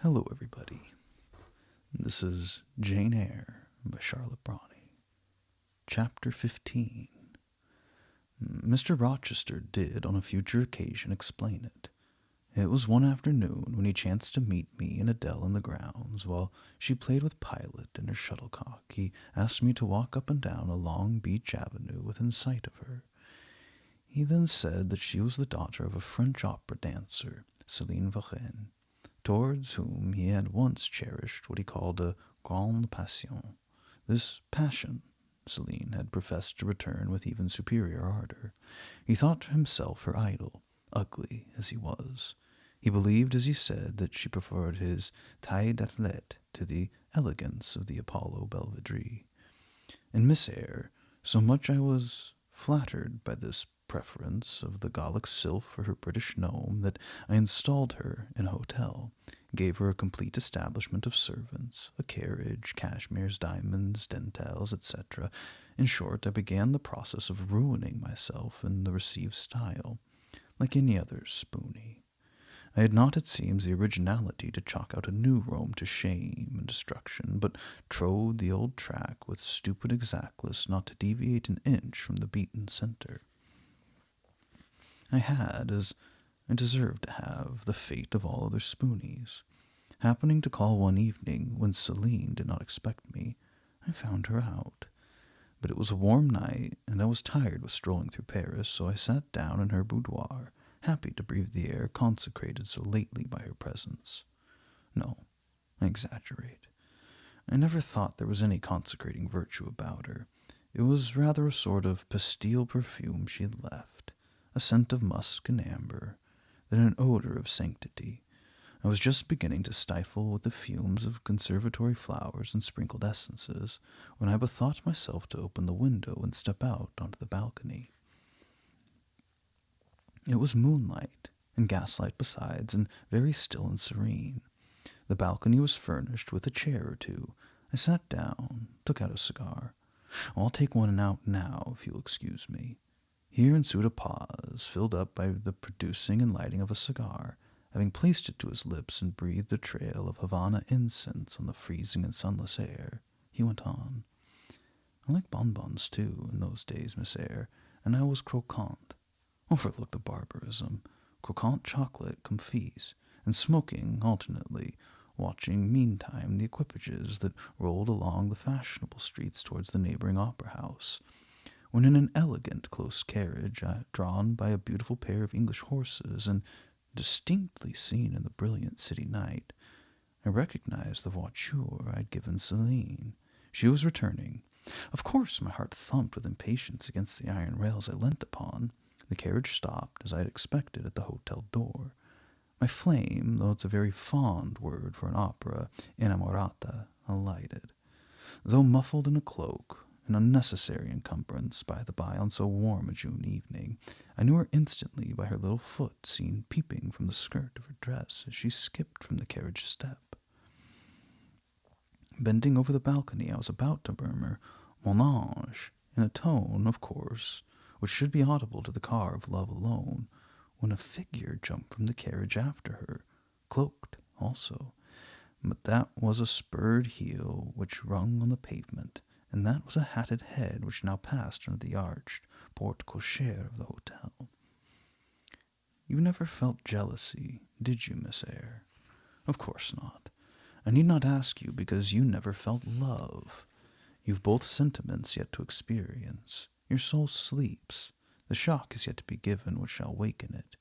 Hello, everybody. This is Jane Eyre by Charlotte Brontë. Chapter 15. Mr. Rochester did, on a future occasion, explain it. It was one afternoon when he chanced to meet me and Adele in the grounds, while she played with Pilot and her shuttlecock. He asked me to walk up and down a long beech avenue within sight of her. He then said that she was the daughter of a French opera dancer, Céline Varenne, towards whom he had once cherished what he called a grande passion. This passion Céline had professed to return with even superior ardor. He thought himself her idol, ugly as he was. He believed, as he said, that she preferred his taille d'athlète to the elegance of the Apollo Belvedere. And Miss Eyre, so much I was flattered by this preference of the Gallic sylph for her British gnome that I installed her in a hotel, gave her a complete establishment of servants, a carriage, cashmeres, diamonds, dentelles, etc. In short, I began the process of ruining myself in the received style, like any other spoony. I had not, it seems, the originality to chalk out a new Rome to shame and destruction, but trode the old track with stupid exactness not to deviate an inch from the beaten centre. I had, as I deserved to have, the fate of all other spoonies. Happening to call one evening when Céline did not expect me, I found her out. But it was a warm night, and I was tired with strolling through Paris, so I sat down in her boudoir, happy to breathe the air consecrated so lately by her presence. No, I exaggerate. I never thought there was any consecrating virtue about her. It was rather a sort of pastille perfume she had left, a scent of musk and amber, than an odor of sanctity. I was just beginning to stifle with the fumes of conservatory flowers and sprinkled essences, when I bethought myself to open the window and step out onto the balcony. It was moonlight, and gaslight besides, and very still and serene. The balcony was furnished with a chair or two. I sat down, took out a cigar. I'll take one out now, if you'll excuse me. Here ensued a pause, filled up by the producing and lighting of a cigar. Having placed it to his lips and breathed a trail of Havana incense on the freezing and sunless air, he went on. I liked bonbons, too, in those days, Miss Eyre, and I was croquant. Overlook the barbarism. Croquant chocolate comfits, and smoking alternately, watching meantime the equipages that rolled along the fashionable streets towards the neighboring opera house, when in an elegant close carriage, drawn by a beautiful pair of English horses, and distinctly seen in the brilliant city night, I recognized the voiture I had given Céline. She was returning. Of course, my heart thumped with impatience against the iron rails I leant upon. The carriage stopped, as I had expected, at the hotel door. My flame, though it's a very fond word for an opera, innamorata, alighted. Though muffled in a cloak, an unnecessary encumbrance, by the by, on so warm a June evening, I knew her instantly by her little foot seen peeping from the skirt of her dress as she skipped from the carriage step. Bending over the balcony, I was about to murmur, Mon ange, in a tone, of course, which should be audible to the car of love alone, when a figure jumped from the carriage after her, cloaked also. But that was a spurred heel which rung on the pavement, and that was a hatted head which now passed under the arched porte-cochere of the hotel. You never felt jealousy, did you, Miss Eyre? Of course not. I need not ask you, because you never felt love. You've both sentiments yet to experience. Your soul sleeps. The shock is yet to be given which shall waken it.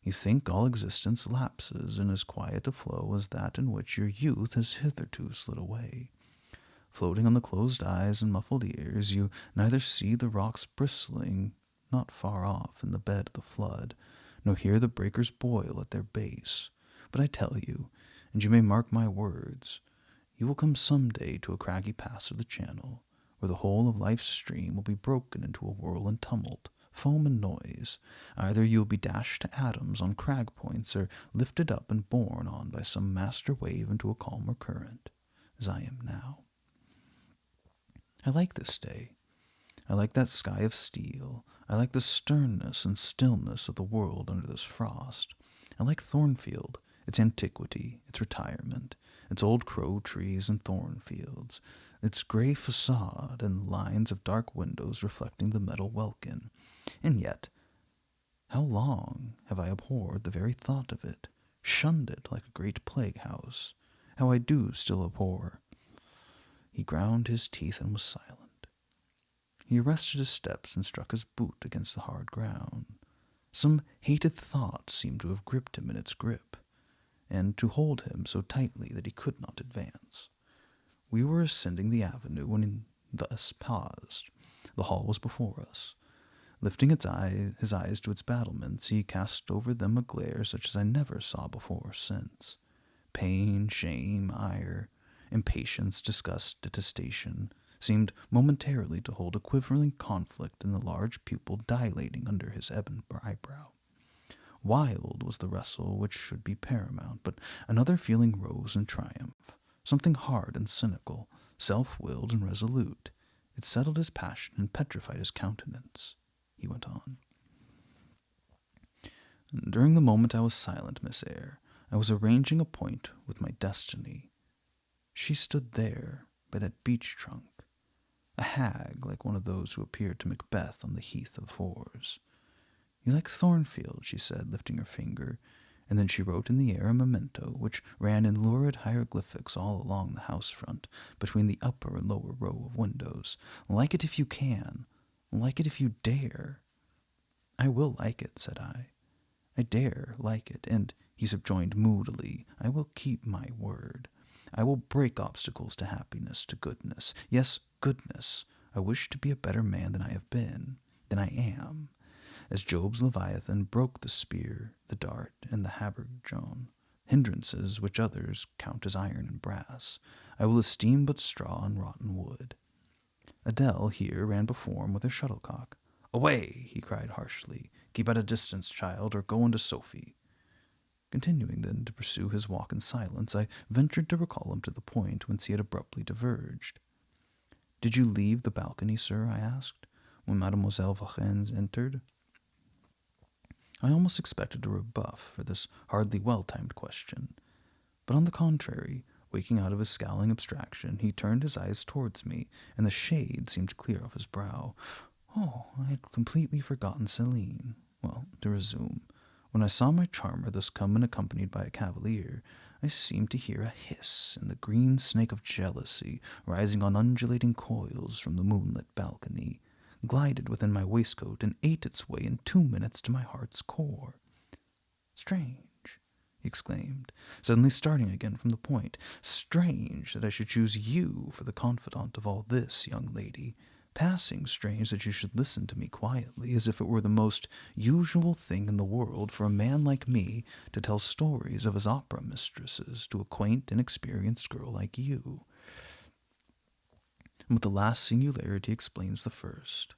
You think all existence lapses in as quiet a flow as that in which your youth has hitherto slid away. Floating on the closed eyes and muffled ears, you neither see the rocks bristling not far off in the bed of the flood, nor hear the breakers boil at their base. But I tell you, and you may mark my words, you will come some day to a craggy pass of the channel, where the whole of life's stream will be broken into a whirl and tumult, foam and noise. Either you will be dashed to atoms on crag points, or lifted up and borne on by some master wave into a calmer current, as I am now. I like this day. I like that sky of steel. I like the sternness and stillness of the world under this frost. I like Thornfield. its antiquity, its retirement, its old crow trees and thorn fields, its gray facade and lines of dark windows reflecting the metal welkin. And yet, how long have I abhorred the very thought of it, shunned it like a great plague house? How I do still abhor. He ground his teeth and was silent. He arrested his steps and struck his boot against the hard ground. Some hated thought seemed to have gripped him in its grip, and to hold him so tightly that he could not advance. We were ascending the avenue when he thus paused. The hall was before us. Lifting his eyes to its battlements, he cast over them a glare such as I never saw before or since. Pain, shame, ire, impatience, disgust, detestation seemed momentarily to hold a quivering conflict in the large pupil dilating under his ebon eyebrow. Wild was the wrestle which should be paramount, but another feeling rose in triumph, something hard and cynical, self-willed and resolute. It settled his passion and petrified his countenance. He went on. During the moment I was silent, Miss Eyre, I was arranging a point with my destiny. She stood there, by that beech trunk, a hag like one of those who appeared to Macbeth on the heath of Fours. You like Thornfield, she said, lifting her finger, and then she wrote in the air a memento, which ran in lurid hieroglyphics all along the house front, between the upper and lower row of windows. Like it if you can. Like it if you dare. I will like it, said I. I dare like it, and, he subjoined moodily, I will keep my word. I will break obstacles to happiness, to goodness. Yes, goodness. I wish to be a better man than I have been, than I am. As Job's Leviathan broke the spear, the dart, and the habergeon, hindrances which others count as iron and brass, I will esteem but straw and rotten wood. Adele here ran before him with her shuttlecock. Away, he cried harshly. Keep at a distance, child, or go unto Sophie. Continuing then to pursue his walk in silence, I ventured to recall him to the point whence he had abruptly diverged. Did you leave the balcony, sir? I asked, when Mademoiselle Vauchens entered. I almost expected a rebuff for this hardly well-timed question, but on the contrary, waking out of his scowling abstraction, he turned his eyes towards me, and the shade seemed to clear off his brow. Oh, I had completely forgotten Céline. Well, to resume, when I saw my charmer thus come and accompanied by a cavalier, I seemed to hear a hiss and the green snake of jealousy, rising on undulating coils from the moonlit balcony, glided within my waistcoat and ate its way in 2 minutes to my heart's core. Strange, he exclaimed, suddenly starting again from the point. Strange that I should choose you for the confidant of all this, young lady. Passing strange that you should listen to me quietly, as if it were the most usual thing in the world for a man like me to tell stories of his opera mistresses to a quaint, inexperienced girl like you. But the last singularity explains the first.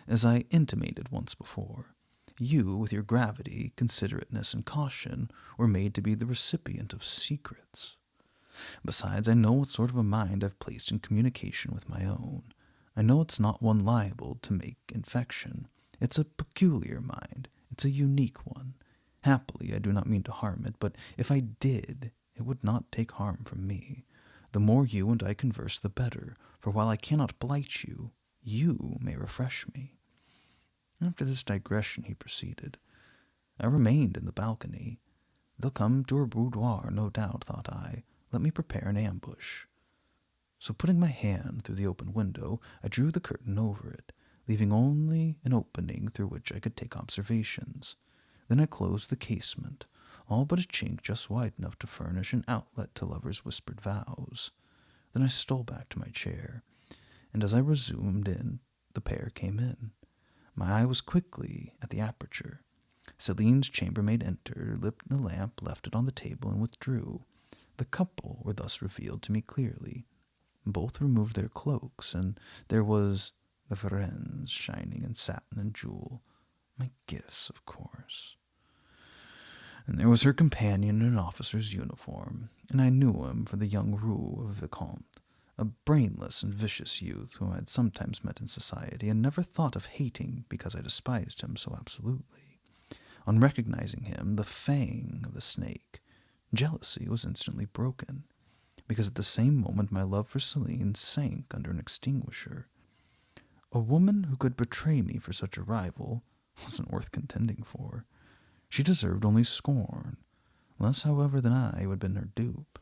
As I intimated once before, you, with your gravity, considerateness, and caution, were made to be the recipient of secrets. Besides, I know what sort of a mind I've placed in communication with my own. I know it's not one liable to make infection. It's a peculiar mind. It's a unique one. Happily, I do not mean to harm it, but if I did, it would not take harm from me. The more you and I converse, the better, for while I cannot blight you, you may refresh me. After this digression, he proceeded. I remained in the balcony. They'll come to her boudoir, no doubt, thought I. Let me prepare an ambush. So putting my hand through the open window, I drew the curtain over it, leaving only an opening through which I could take observations. Then I closed the casement, all but a chink just wide enough to furnish an outlet to lovers' whispered vows. Then I stole back to my chair, and as I resumed in, the pair came in. My eye was quickly at the aperture. Céline's chambermaid entered, lit the lamp, left it on the table, and withdrew. The couple were thus revealed to me clearly. Both removed their cloaks, and there was the Varennes shining in satin and jewel. My gifts, of course. And there was her companion in an officer's uniform, and I knew him for the young roux of a vicomte, a brainless and vicious youth whom I had sometimes met in society, and never thought of hating because I despised him so absolutely. On recognizing him, the fang of the snake jealousy was instantly broken, because at the same moment my love for Celine sank under an extinguisher. A woman who could betray me for such a rival wasn't worth contending for. She deserved only scorn, less, however, than I who had been her dupe.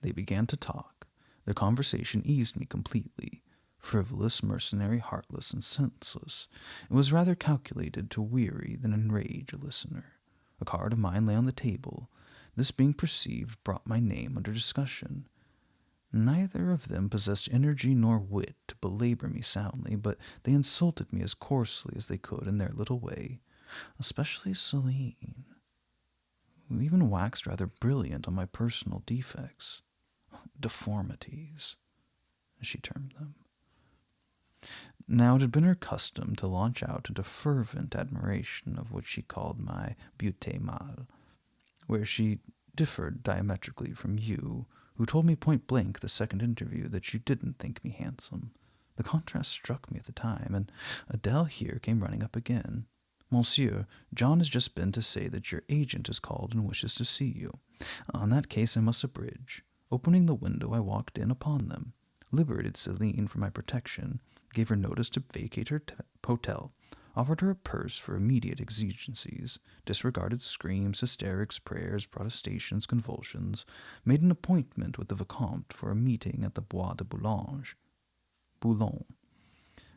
They began to talk. Their conversation eased me completely. Frivolous, mercenary, heartless, and senseless, it was rather calculated to weary than enrage a listener. A card of mine lay on the table. This being perceived brought my name under discussion. Neither of them possessed energy nor wit to belabor me soundly, but they insulted me as coarsely as they could in their little way, especially Celine, who even waxed rather brilliant on my personal defects, deformities, as she termed them. Now it had been her custom to launch out into fervent admiration of what she called my beauté mâle, where she differed diametrically from you, who told me point-blank the second interview that you didn't think me handsome. The contrast struck me at the time, and Adele here came running up again. Monsieur, John has just been to say that your agent has called and wishes to see you. On that case I must abridge. Opening the window, I walked in upon them, liberated Celine from my protection, gave her notice to vacate her hotel, offered her a purse for immediate exigencies, disregarded screams, hysterics, prayers, protestations, convulsions, made an appointment with the Vicomte for a meeting at the Bois de Boulogne.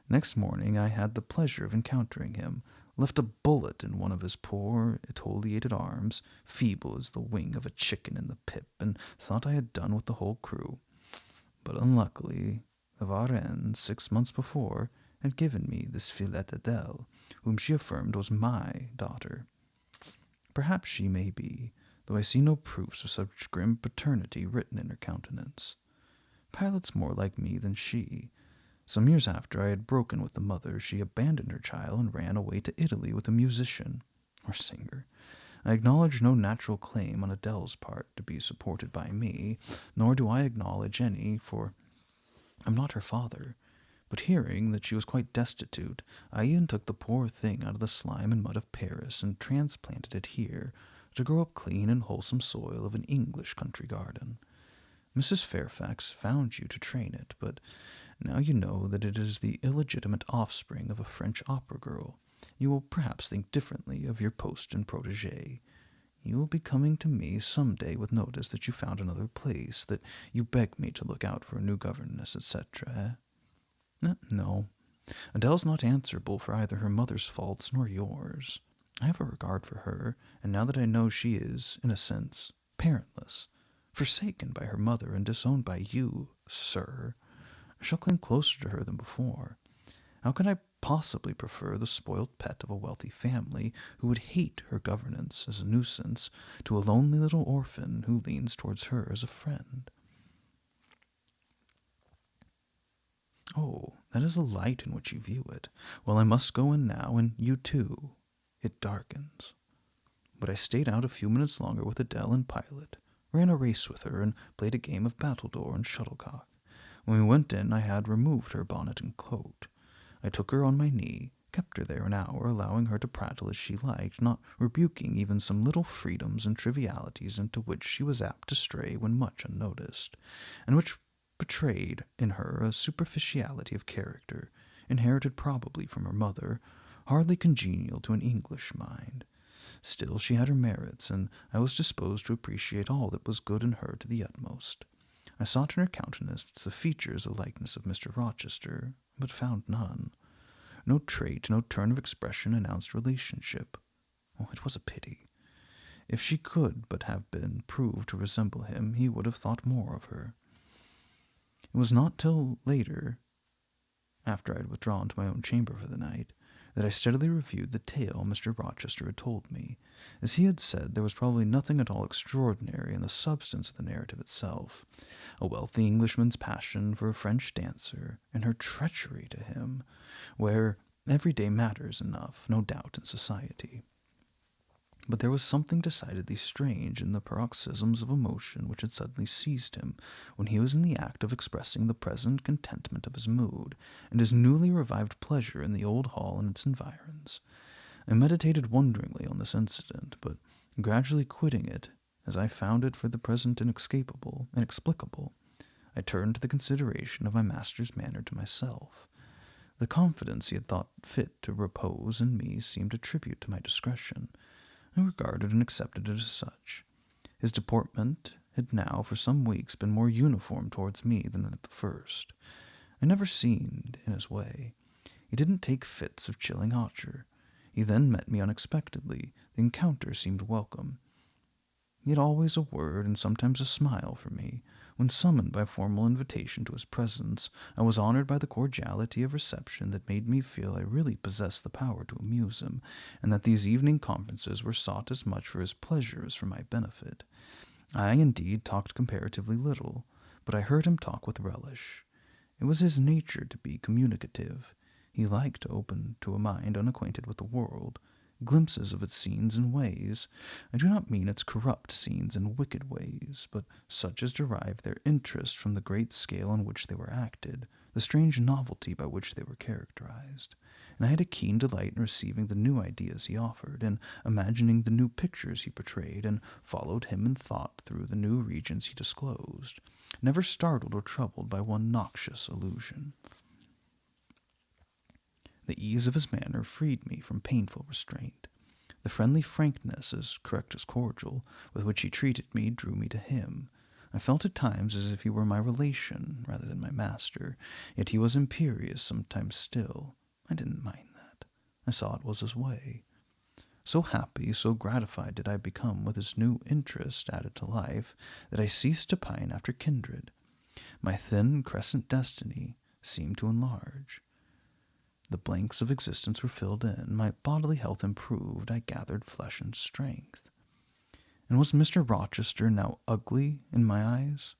Next morning I had the pleasure of encountering him, left a bullet in one of his poor, etiolated arms, feeble as the wing of a chicken in the pip, and thought I had done with the whole crew. But unluckily, the Varennes, 6 months before, had given me this Fillette Adele, whom she affirmed was my daughter. Perhaps she may be, though I see no proofs of such grim paternity written in her countenance. Pilot's more like me than she. Some years after I had broken with the mother, she abandoned her child and ran away to Italy with a musician, or singer. I acknowledge no natural claim on Adele's part to be supported by me, nor do I acknowledge any, for I'm not her father. But hearing that she was quite destitute, I even took the poor thing out of the slime and mud of Paris and transplanted it here, to grow up clean and wholesome soil of an English country garden. Mrs. Fairfax found you to train it, but now you know that it is the illegitimate offspring of a French opera girl. You will perhaps think differently of your post and protégé. You will be coming to me some day with notice that you found another place, that you beg me to look out for a new governess, etc. No, Adele's not answerable for either her mother's faults nor yours. I have a regard for her, and now that I know she is, in a sense, parentless, forsaken by her mother and disowned by you, sir, I shall cling closer to her than before. How could I possibly prefer the spoiled pet of a wealthy family who would hate her governance as a nuisance to a lonely little orphan who leans towards her as a friend? Oh, that is the light in which you view it. Well, I must go in now, and you too. It darkens. But I stayed out a few minutes longer with Adele and Pilot, ran a race with her, and played a game of battledore and shuttlecock. When we went in, I had removed her bonnet and coat. I took her on my knee, kept her there an hour, allowing her to prattle as she liked, not rebuking even some little freedoms and trivialities into which she was apt to stray when much unnoticed, and which betrayed in her a superficiality of character, inherited probably from her mother, hardly congenial to an English mind. Still, she had her merits, and I was disposed to appreciate all that was good in her to the utmost. I sought in her countenance the features, the likeness of Mr. Rochester, but found none. No trait, no turn of expression announced relationship. Oh, it was a pity. If she could but have been proved to resemble him, he would have thought more of her. It was not till later, after I had withdrawn to my own chamber for the night, that I steadily reviewed the tale Mr. Rochester had told me. As he had said, there was probably nothing at all extraordinary in the substance of the narrative itself. A wealthy Englishman's passion for a French dancer, and her treachery to him, where everyday matters enough, no doubt, in society. But there was something decidedly strange in the paroxysms of emotion which had suddenly seized him when he was in the act of expressing the present contentment of his mood, and his newly revived pleasure in the old hall and its environs. I meditated wonderingly on this incident, but Gradually quitting it, as I found it for the present inexplicable, I turned to the consideration of my master's manner to myself. The confidence he had thought fit to repose in me seemed a tribute to my discretion. I regarded and accepted it as such. His deportment had now for some weeks been more uniform towards me than at the first. I never seemed in his way. He didn't take fits of chilling hauteur. He then met me unexpectedly. The encounter seemed welcome. He had always a word and sometimes a smile for me. When summoned by formal invitation to his presence, I was honored by the cordiality of reception that made me feel I really possessed the power to amuse him, and that these evening conferences were sought as much for his pleasure as for my benefit. I, indeed, talked comparatively little, but I heard him talk with relish. It was his nature to be communicative. He liked to open to a mind unacquainted with the world glimpses of its scenes and ways. I do not mean its corrupt scenes and wicked ways, but such as derive their interest from the great scale on which they were acted, the strange novelty by which they were characterized. And I had a keen delight in receiving the new ideas he offered, and imagining the new pictures he portrayed, and followed him in thought through the new regions he disclosed, never startled or troubled by one noxious illusion. The ease of his manner freed me from painful restraint. The friendly frankness, as correct as cordial, with which he treated me drew me to him. I felt at times as if he were my relation rather than my master, yet he was imperious sometimes still. I didn't mind that. I saw it was his way. So happy, so gratified did I become with his new interest added to life, that I ceased to pine after kindred. My thin crescent destiny seemed to enlarge. The blanks of existence were filled in, my bodily health improved, I gathered flesh and strength. And was Mr. Rochester now ugly in my eyes?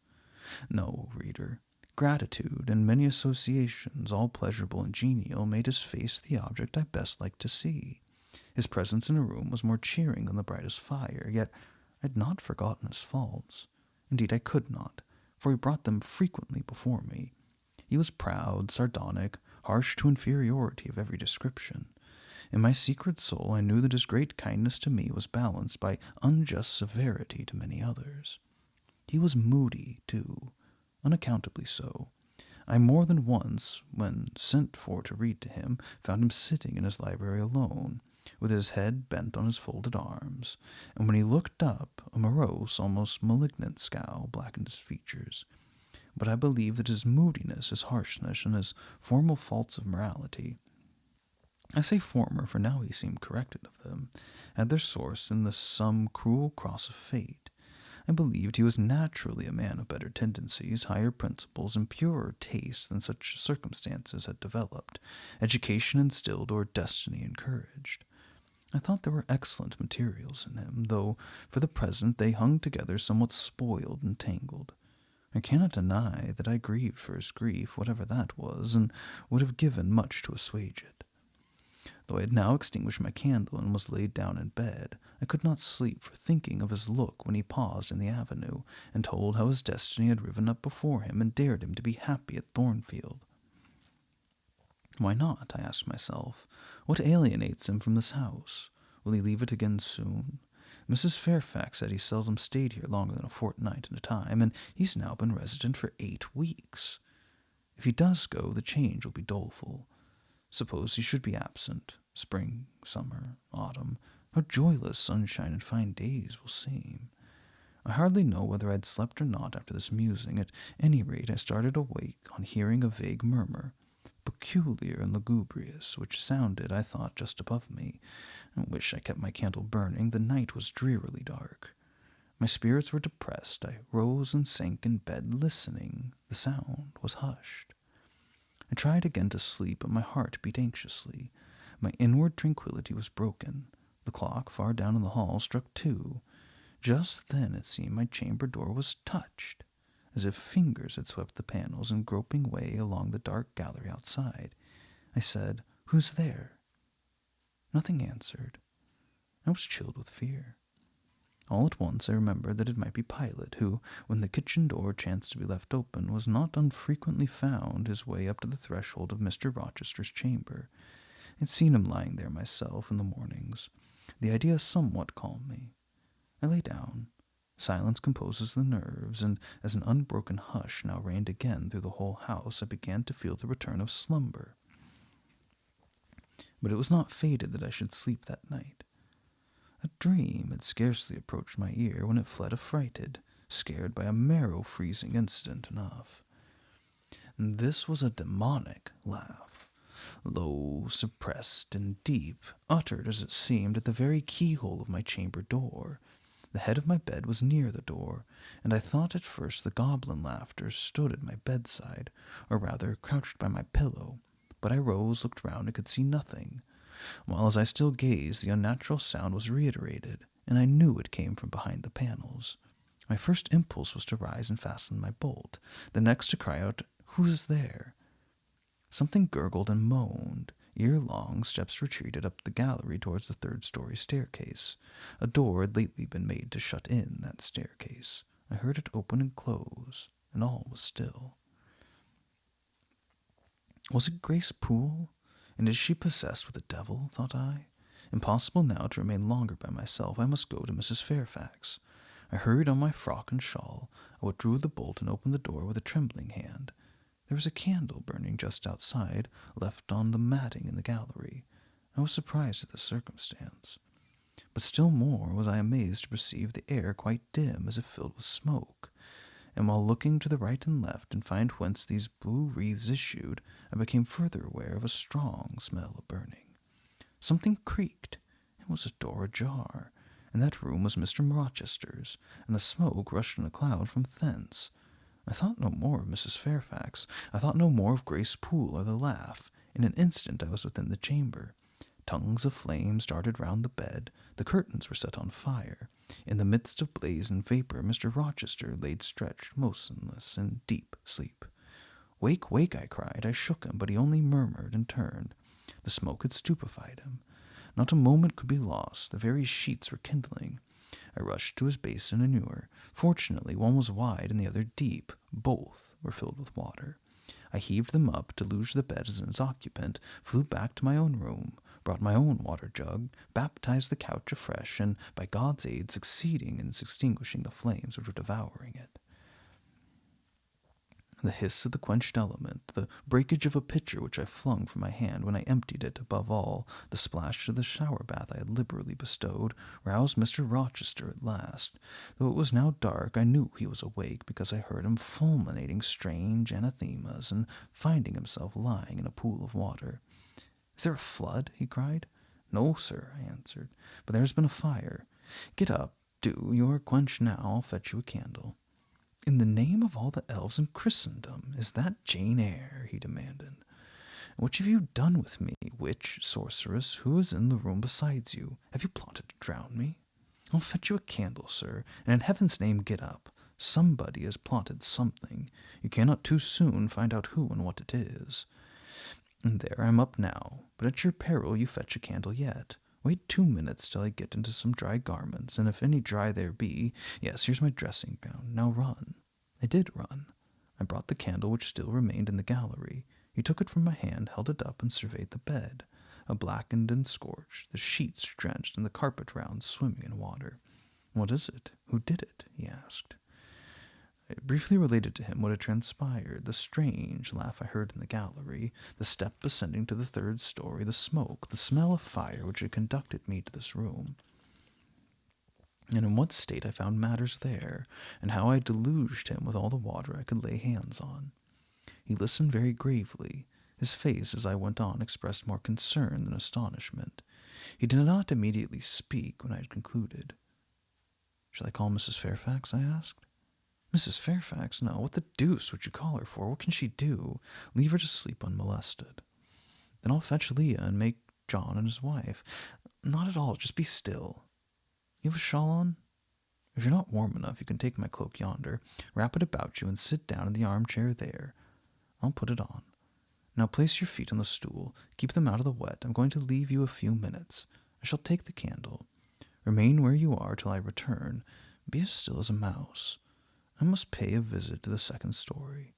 No, reader. Gratitude and many associations, all pleasurable and genial, made his face the object I best liked to see. His presence in a room was more cheering than the brightest fire, yet I had not forgotten his faults. Indeed, I could not, for he brought them frequently before me. He was proud, sardonic, harsh to inferiority of every description. In my secret soul I knew that his great kindness to me was balanced by unjust severity to many others. He was moody, too, unaccountably so. I more than once, when sent for to read to him, found him sitting in his library alone, with his head bent on his folded arms, and when he looked up, a morose, almost malignant scowl blackened his features. But I believe that his moodiness, his harshness, and his formal faults of morality, I say former, for now he seemed corrected of them, had their source in some cruel cross of fate. I believed he was naturally a man of better tendencies, higher principles, and purer tastes than such circumstances had developed, education instilled, or destiny encouraged. I thought there were excellent materials in him, though for the present they hung together somewhat spoiled and tangled. I cannot deny that I grieved for his grief, whatever that was, and would have given much to assuage it. Though I had now extinguished my candle and was laid down in bed, I could not sleep for thinking of his look when he paused in the avenue, and told how his destiny had riven up before him and dared him to be happy at Thornfield. Why not? I asked myself. What alienates him from this house? Will he leave it again soon? Mrs. Fairfax said he seldom stayed here longer than a fortnight at a time, and he's now been resident for 8 weeks. If he does go, the change will be doleful. Suppose he should be absent, spring, summer, autumn, how joyless sunshine and fine days will seem. I hardly know whether I had slept or not after this musing. At any rate, I started awake on hearing a vague murmur, peculiar and lugubrious, which sounded, I thought, just above me. I wish I kept my candle burning. The night was drearily dark. My spirits were depressed. I rose and sank in bed, listening. The sound was hushed. I tried again to sleep, but my heart beat anxiously. My inward tranquillity was broken. The clock far down in the hall struck 2. Just then, it seemed, my chamber door was touched, as if fingers had swept the panels and groping way along the dark gallery outside. I said, "Who's there?" Nothing answered. I was chilled with fear. All at once I remembered that it might be Pilot, who, when the kitchen door chanced to be left open, was not unfrequently found his way up to the threshold of Mr. Rochester's chamber. I had seen him lying there myself in the mornings. The idea somewhat calmed me. I lay down. Silence composes the nerves, and as an unbroken hush now reigned again through the whole house, I began to feel the return of slumber. But it was not fated that I should sleep that night. A dream had scarcely approached my ear when it fled affrighted, scared by a marrow-freezing incident enough. And this was a demonic laugh, low, suppressed, and deep, uttered, as it seemed, at the very keyhole of my chamber door. The head of my bed was near the door, and I thought at first the goblin laughter stood at my bedside, or rather crouched by my pillow, but I rose, looked round, and could see nothing. While as I still gazed, the unnatural sound was reiterated, and I knew it came from behind the panels. My first impulse was to rise and fasten my bolt, the next to cry out, "Who is there?" Something gurgled and moaned. Ere long, steps retreated up the gallery towards the third-story staircase. A door had lately been made to shut in that staircase. I heard it open and close, and all was still. Was it Grace Poole? And is she possessed with a devil? Thought I. Impossible now to remain longer by myself. I must go to Mrs. Fairfax. I hurried on my frock and shawl. I withdrew the bolt and opened the door with a trembling hand. There was a candle burning just outside, left on the matting in the gallery. I was surprised at the circumstance. But still more was I amazed to perceive the air quite dim, as if filled with smoke. And while looking to the right and left and find whence these blue wreaths issued, I became further aware of a strong smell of burning. Something creaked. It was a door ajar, and that room was Mr. Rochester's, and the smoke rushed in a cloud from thence. I thought no more of Mrs. Fairfax. I thought no more of Grace Poole or the laugh. In an instant I was within the chamber. Tongues of flames darted round the bed. The curtains were set on fire. In the midst of blaze and vapor, Mr. Rochester lay stretched motionless in deep sleep. "Wake, wake," I cried. I shook him, but he only murmured and turned. The smoke had stupefied him. Not a moment could be lost. The very sheets were kindling. I rushed to his basin and ewer. Fortunately, one was wide and the other deep. Both were filled with water. I heaved them up, deluged the bed as its occupant, flew back to my own room, brought my own water jug, baptized the couch afresh, and, by God's aid, succeeding in extinguishing the flames which were devouring it. The hiss of the quenched element, the breakage of a pitcher which I flung from my hand when I emptied it, above all, the splash of the shower bath I had liberally bestowed, roused Mr. Rochester at last. Though it was now dark, I knew he was awake, because I heard him fulminating strange anathemas, and finding himself lying in a pool of water. "Is there a flood?" he cried. "No, sir," I answered, "but there has been a fire. Get up, do. You are quenched now. I'll fetch you a candle." "In the name of all the elves in Christendom, is that Jane Eyre?" he demanded. "What have you done with me, witch, sorceress? Who is in the room besides you? Have you plotted to drown me?" "I'll fetch you a candle, sir, and in heaven's name get up. Somebody has plotted something. You cannot too soon find out who and what it is. And there, I'm up now, but at your peril you fetch a candle yet. Wait 2 minutes till I get into some dry garments, and if any dry there be, yes, here's my dressing gown. Now run." I did run. I brought the candle which still remained in the gallery. He took it from my hand, held it up, and surveyed the bed, blackened and scorched, the sheets drenched, and the carpet round swimming in water. "What is it? Who did it?" he asked. I briefly related to him what had transpired, the strange laugh I heard in the gallery, the step ascending to the third story, the smoke, the smell of fire which had conducted me to this room, and in what state I found matters there, and how I deluged him with all the water I could lay hands on. He listened very gravely. His face, as I went on, expressed more concern than astonishment. He did not immediately speak when I had concluded. "Shall I call Mrs. Fairfax?" I asked. "Mrs. Fairfax? No, what the deuce would you call her for? What can she do? Leave her to sleep unmolested." "Then I'll fetch Leah and make John and his wife." "Not at all, just be still. You have a shawl on? If you're not warm enough, you can take my cloak yonder, wrap it about you, and sit down in the armchair there. I'll put it on. Now place your feet on the stool. Keep them out of the wet. I'm going to leave you a few minutes. I shall take the candle. Remain where you are till I return. Be as still as a mouse. I must pay a visit to the second story.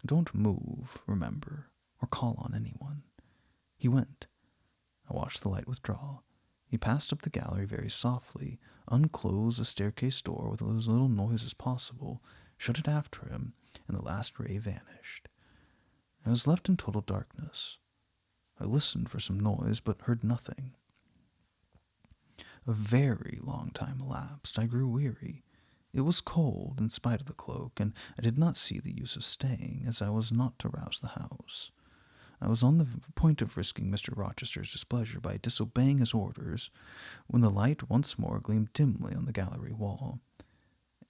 Don't move, remember, or call on anyone." He went. I watched the light withdraw. He passed up the gallery very softly, unclosed the staircase door with as little noise as possible, shut it after him, and the last ray vanished. I was left in total darkness. I listened for some noise, but heard nothing. A very long time elapsed. I grew weary. It was cold, in spite of the cloak, and I did not see the use of staying, as I was not to rouse the house. I was on the point of risking Mr. Rochester's displeasure by disobeying his orders, when the light once more gleamed dimly on the gallery wall,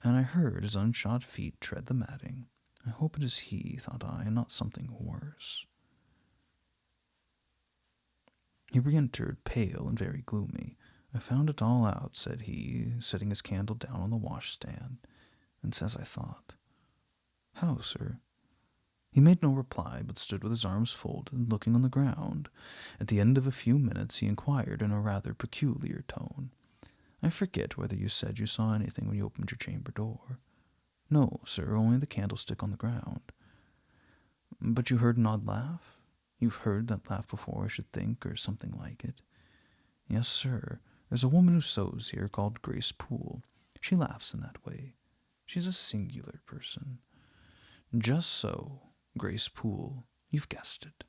and I heard his unshod feet tread the matting. I hope it is he, thought I, and not something worse. He re-entered, pale and very gloomy. I found it all out, said he, setting his candle down on the washstand, and says I thought. How, sir? He made no reply, but stood with his arms folded, looking on the ground. At the end of a few minutes he inquired in a rather peculiar tone. I forget whether you said you saw anything when you opened your chamber door. No, sir, only the candlestick on the ground. But you heard an odd laugh? You've heard that laugh before, I should think, or something like it. Yes, sir. There's a woman who sews here called Grace Poole. She laughs in that way. She's a singular person. Just so, Grace Poole. You've guessed it.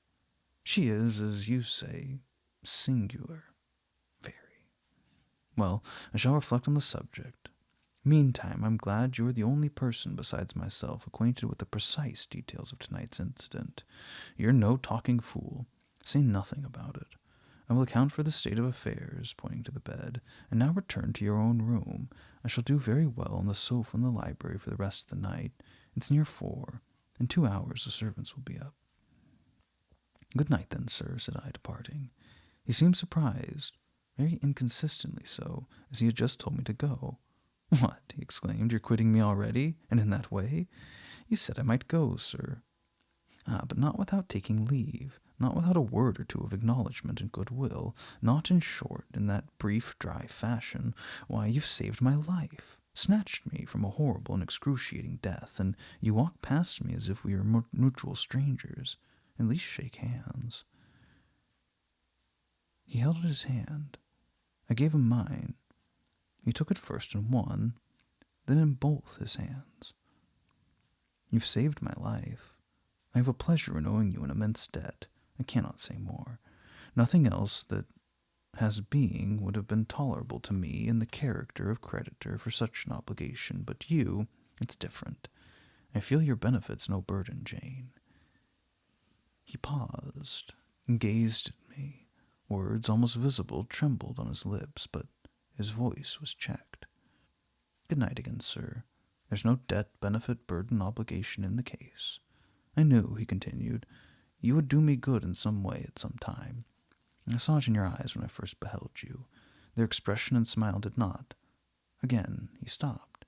She is, as you say, singular. Very. Well, I shall reflect on the subject. Meantime, I'm glad you are the only person besides myself acquainted with the precise details of tonight's incident. You're no talking fool. Say nothing about it. I will account for the state of affairs, pointing to the bed, and now return to your own room. I shall do very well on the sofa in the library for the rest of the night. It's near 4. In 2 hours the servants will be up. Good night, then, sir, said I, departing. He seemed surprised, very inconsistently so, as he had just told me to go. What, he exclaimed, you're quitting me already, and in that way? You said I might go, sir. Ah, but not without taking leave, not without a word or two of acknowledgment and goodwill, not, in short, in that brief, dry fashion. Why, you've saved my life, snatched me from a horrible and excruciating death, and you walk past me as if we were mutual strangers. At least shake hands. He held out his hand. I gave him mine. He took it first in one, then in both his hands. You've saved my life. I have a pleasure in owing you an immense debt. I cannot say more. Nothing else that has being would have been tolerable to me in the character of creditor for such an obligation, but you, it's different. I feel your benefits no burden, Jane. He paused and gazed at me. Words, almost visible, trembled on his lips, but his voice was checked. Good night again, sir. There's no debt, benefit, burden, obligation in the case. I knew, he continued, you would do me good in some way at some time. I saw it in your eyes when I first beheld you. Their expression and smile did not. Again he stopped.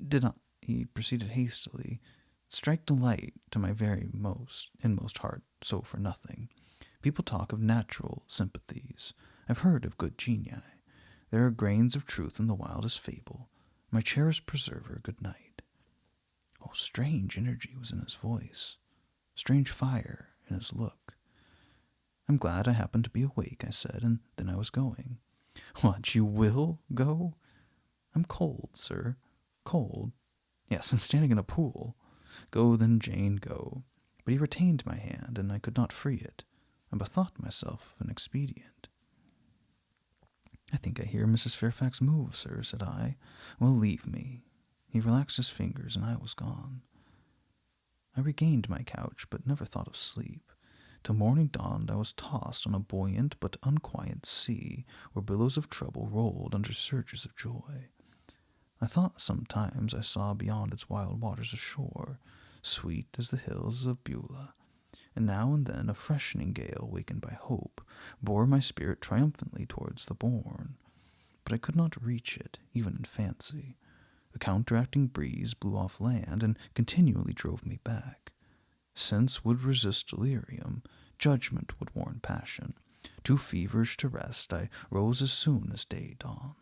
Did not, he proceeded hastily, strike delight to my very inmost heart, so for nothing. People talk of natural sympathies. I've heard of good genii. There are grains of truth in the wildest fable. My cherished preserver, good night. Oh, strange energy was in his voice, strange fire in his look. I'm glad I happened to be awake, I said, and then I was going. What, you will go? I'm cold, sir. Cold? Yes, and standing in a pool. Go then, Jane, go. But he retained my hand, and I could not free it. I bethought myself of an expedient. I think I hear Mrs. Fairfax move, sir, said I. Well, leave me. He relaxed his fingers, and I was gone. I regained my couch, but never thought of sleep. Till morning dawned, I was tossed on a buoyant but unquiet sea, where billows of trouble rolled under surges of joy. I thought sometimes I saw beyond its wild waters a shore, sweet as the hills of Beulah, and now and then a freshening gale, wakened by hope, bore my spirit triumphantly towards the bourne. But I could not reach it, even in fancy. A counteracting breeze blew off land, and continually drove me back. Sense would resist delirium, judgment would warn passion. Too feverish to rest, I rose as soon as day dawned.